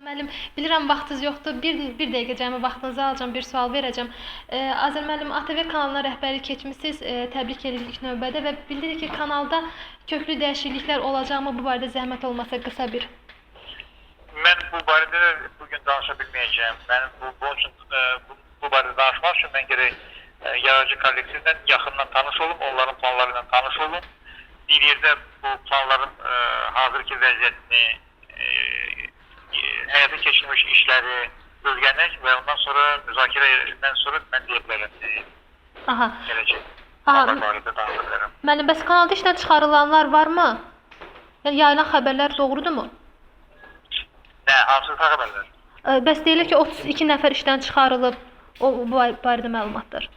Müəllim, bilirəm vaxtınız yoxdur. Bir dəqiqə cəmi vaxtınızı alacağam, bir sual verəcəm. Azər müəllim, ATV kanalına rəhbərlik keçmisiniz. Təbrik edirik ilk növbədə və bildirir ki, kanalda köklü dəyişikliklər olacaqmı? Bu barədə zəhmət olmasa qısa bir. Mən bu barədə bugün danışa bilməyəcəyəm. Mən bu barədə danışmaq üçün mən gərək yaradıcı kollektivlə yaxından tanış olum, onların planlarıyla tanış olum. Bir yerdə bu planların hazırki vəziyyətini, həyata keçirilmiş işləri öyrənək və ondan sonra müzakirədən sonra mən deyə bilərəm. Aha. Gələcək. Onlar barədə danışa bilərəm. Müəllim, bəs kanalda işdən çıxarılanlar varmı? Yəni yayılan xəbərlər doğrudurmu? Nə, hansı xəbərlər? Bəs deyilir ki, 32 nəfər işdən çıxarılıb. O bu barədə məlumatdır.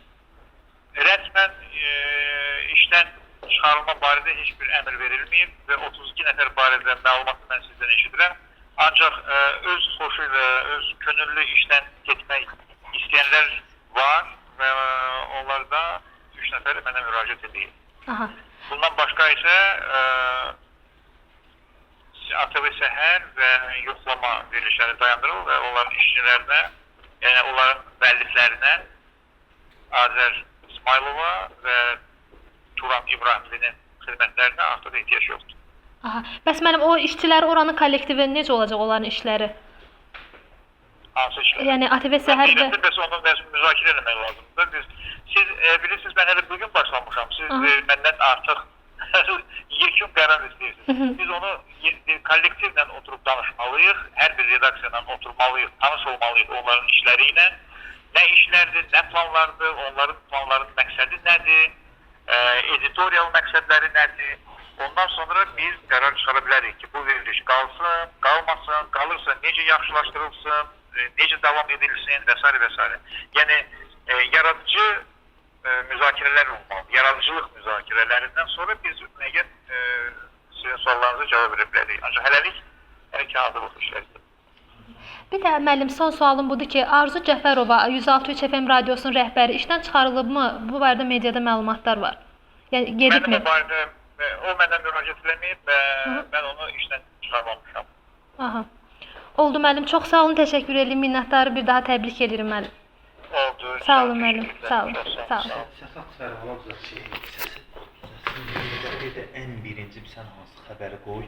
Rəsmən işdən çıxarılma barədə heç bir əmr verilməyib və 32 nəfər barədə məlumatı mən sizdən eşidirəm. Ancaq öz xoşu ilə, öz könüllü işdən getmək istəyənlər var və onlarda 3 nəfəri mənə müraciət edir. Aha. Bundan başqa isə ATV Səhər və yoxlama verilişləri dayandırılır və onların işçilərinə, yəni onların müəlliflərinə Azər İsmailova və Turan İbrahimlinin xidmətlərinə artıq ehtiyac yoxdur. Aha. Bəs mənim o işçilər oranın kollektivi necə olacaq onların işləri? Hansı işlər? Yəni ATV Səhər və Bəs onu müzakirə etmək lazımdır. Siz bilirsiniz, mən hələ bugün başlamışam. Siz məndən artıq yekun qərar istəyirsiniz. Biz onu kollektivlə oturub danışmalıyıq, hər bir redaksiyadan oturmalıyıq, tanış olmalıyıq onların işləri ilə. Nə işlərdir, nə planlardır, onların planlarının məqsədi nədir, editorial məqsədləri nədir? Ondan sonra biz qərar çıxara bilərik ki, bu veriliş qalsın, qalmasın, qalırsa necə yaxşılaşdırılsın, necə davam edilsin və s. və s. Yəni, yaradıcı müzakirələr olmalı. Yaradıcılıq müzakirələrindən sonra biz müəyyən sizin suallarınızı cavab verə bilərik. Ancaq hələlik hələ ki, hazırlıq işləridir. Bir də müəllim, son sualım budur ki, Arzu Cəfərova 106.3 FM radiosunun rəhbəri işdən çıxarılıbmı? Bu barədə mediada məlumatlar var. Yəni gedibmi? O məndən müraciət eləməyib və mən onu işdən çıxarmamışam. Aha. Oldu müəllim, çox sağ olun, təşəkkür edirəm. Minnətdarı bir daha təbrik edirəm müəllim. Oldu. Sağ olun müəllim. Sağ olun. Sağ olun. Səfət Fərhanov da səsin bir də ən birinci sən hansı xəbəri qoy.